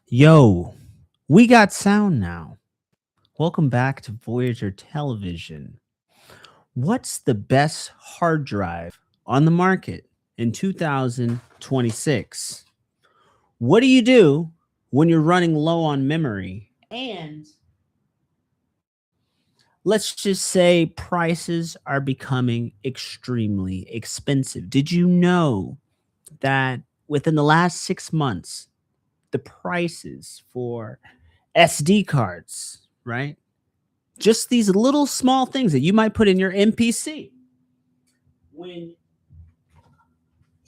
Yo, we got sound now. Welcome back to Voyager Television. What's the best hard drive on the market in 2026? What do you do when you're running low on memory? And let's just say prices are becoming extremely expensive. Did you know that within the last 6 months, the prices for SD cards, right? Just these little small things that you might put in your MPC when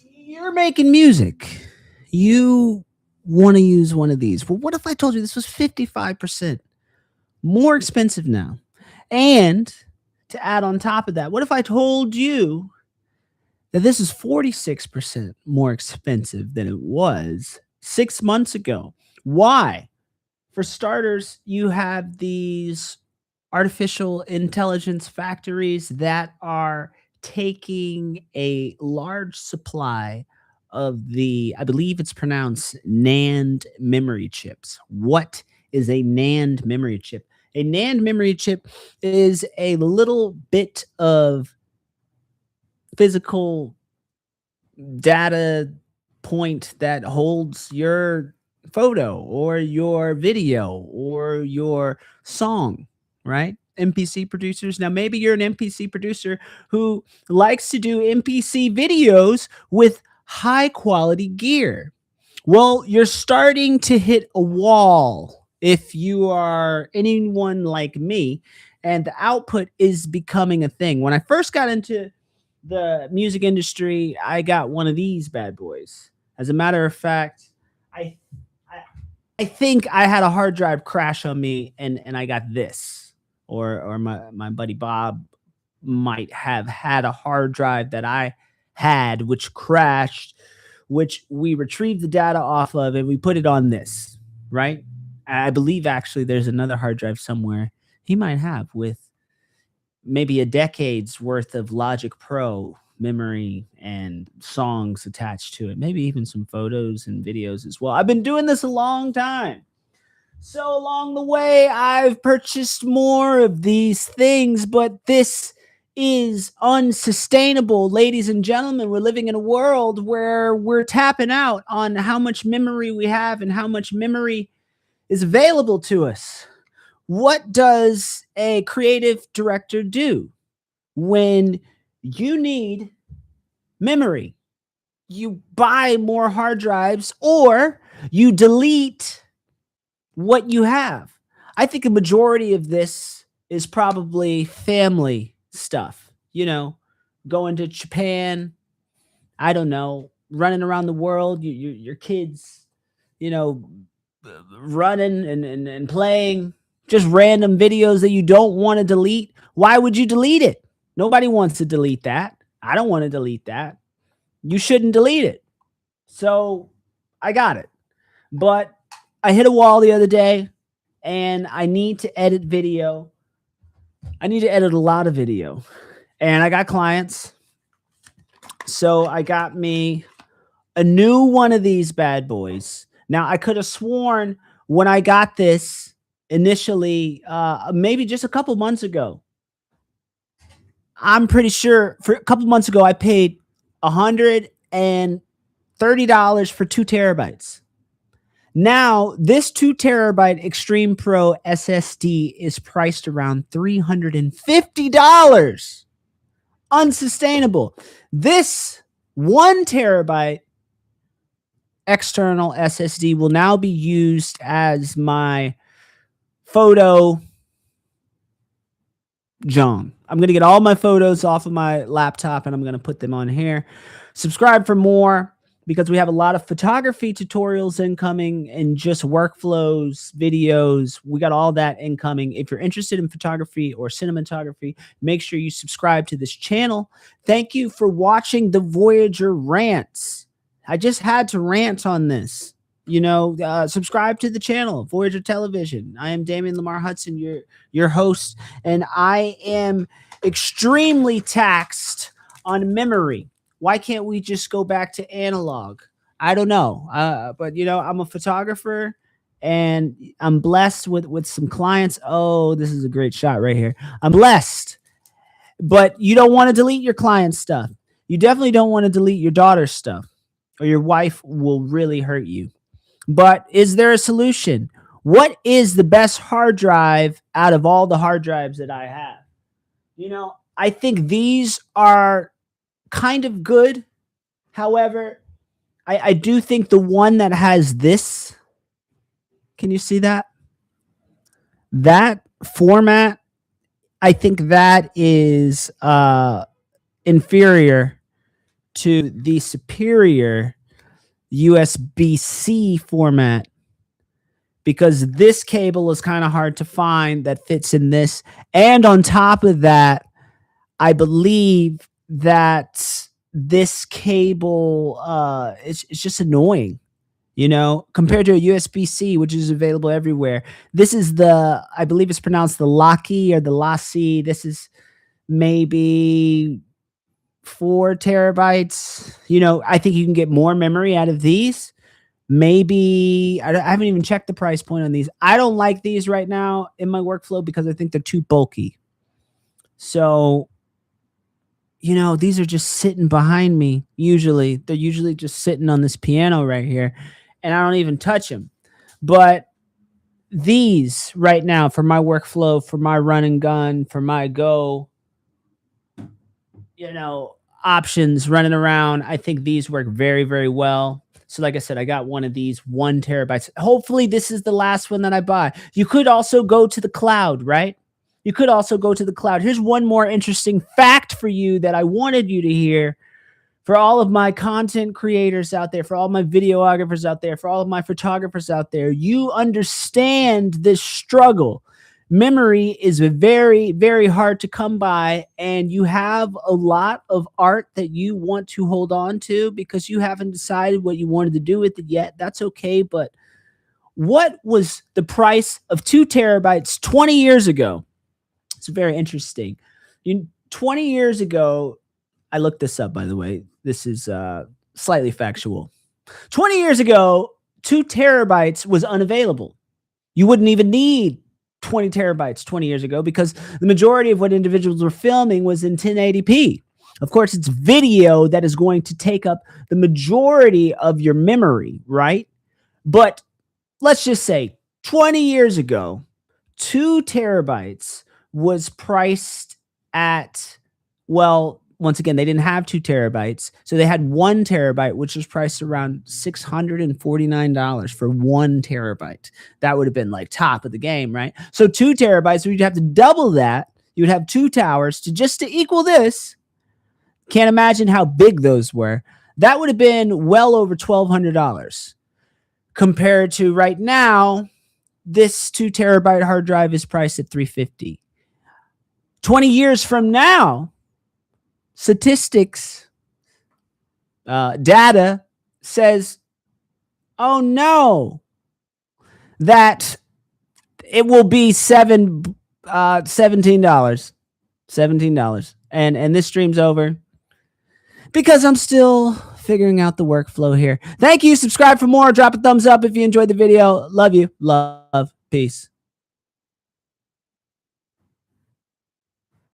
you're making music, you want to use one of these. Well, what if I told you this was 55% more expensive now? And to add on top of that, what if I told you that this is 46% more expensive than it was 6 months ago? Why? For starters, you have these artificial intelligence factories that are taking a large supply of I believe it's pronounced NAND memory chips. What is a NAND memory chip? A NAND memory chip is a little bit of physical data point that holds your photo or your video or your song, right? MPC producers. Now, maybe you're an MPC producer who likes to do MPC videos with high quality gear. Well, you're starting to hit a wall if you are anyone like me, and the output is becoming a thing. When I first got into the music industry, I got one of these bad boys. As a matter of fact, I I, I think I had a hard drive crash on me, and I got this. Or my buddy Bob might have had a hard drive that I had which crashed, which we retrieved the data off of and we put it on this, right? I believe actually there's another hard drive somewhere he might have with maybe a decade's worth of Logic Pro memory and songs attached to it, maybe even some photos and videos as well. I've been doing this a long time. So along the way, I've purchased more of these things, but this is unsustainable, ladies and gentlemen. We're living in a world where we're tapping out on how much memory we have and how much memory is available to us. What does a creative director do when you need memory? You buy more hard drives or you delete what you have. I think a majority of this is probably family stuff, going to Japan, I don't know, running around the world, your kids, you know, running and playing just random videos that you don't want to delete. Why would you delete it? Nobody wants to delete that. I don't want to delete that. You shouldn't delete it. So I got it. But I hit a wall the other day and I need to edit video. I need to edit a lot of video. And I got clients. So I got me a new one of these bad boys. Now, I could have sworn when I got this initially, maybe just a couple months ago, I'm pretty sure for a couple months ago, I paid $130 for 2 terabytes. Now, this 2 terabyte Extreme Pro SSD is priced around $350. Unsustainable. This 1 terabyte external SSD will now be used as my photo John. I'm going to get all my photos off of my laptop and I'm going to put them on here. Subscribe for more because we have a lot of photography tutorials incoming and just workflows, videos. We got all that incoming. If you're interested in photography or cinematography, make sure you subscribe to this channel. Thank you for watching the Voyager Rants. I just had to rant on this. Subscribe to the channel, Voyager Television. I am Damian Lamar Hudson, your host, and I am extremely taxed on memory. Why can't we just go back to analog? I don't know. But I'm a photographer and I'm blessed with some clients. Oh, this is a great shot right here. I'm blessed, but you don't want to delete your client's stuff. You definitely don't want to delete your daughter's stuff, or your wife will really hurt you. But is there a solution? What is the best hard drive out of all the hard drives that I have? You know, I think these are kind of good. However, I do think the one that has this, can you see that? That format, I think that is inferior to the superior USB-C format, because this cable is kind of hard to find that fits in this. And on top of that, I believe that this cable it's just annoying, you know, compared to a USB-C, which is available everywhere. This is the, I believe it's pronounced the Locky or the Lassie. This is maybe 4 terabytes. You know, I think you can get more memory out of these. Maybe, I haven't even checked the price point on these. I don't like these right now in my workflow because I think they're too bulky. So, you know, these are just sitting behind me. Usually, they're usually just sitting on this piano right here, and I don't even touch them. But these right now, for my workflow, for my run and gun, for my go, you know, options running around, I think these work very, very well. So like I said, I got one of these 1 terabytes. Hopefully this is the last one that I buy. You could also go to the cloud, right? You could also go to the cloud. Here's one more interesting fact for you that I wanted you to hear. For all of my content creators out there, for all my videographers out there, for all of my photographers out there, you understand this struggle. Memory is very, very hard to come by, and you have a lot of art that you want to hold on to because you haven't decided what you wanted to do with it yet. That's okay, but what was the price of 2 terabytes 20 years ago? It's very interesting. 20 years ago, I looked this up, by the way. This is slightly factual. 20 years ago, 2 terabytes was unavailable. You wouldn't even need 20 terabytes 20 years ago because the majority of what individuals were filming was in 1080p. Of course, it's video that is going to take up the majority of your memory, right? But let's just say 20 years ago, 2 terabytes was priced at, well, once again, they didn't have 2 terabytes. So they had 1 terabyte, which was priced around $649 for 1 terabyte. That would have been like top of the game, right? So 2 terabytes, we'd have to double that. You would have 2 towers to equal this. Can't imagine how big those were. That would have been well over $1,200 compared to right now. This 2 terabyte hard drive is priced at $350. 20 years from now, statistics, data says, oh no, that it will be $17. $17. And this stream's over because I'm still figuring out the workflow here. Thank you. Subscribe for more. Drop a thumbs up if you enjoyed the video. Love you. Love. Peace.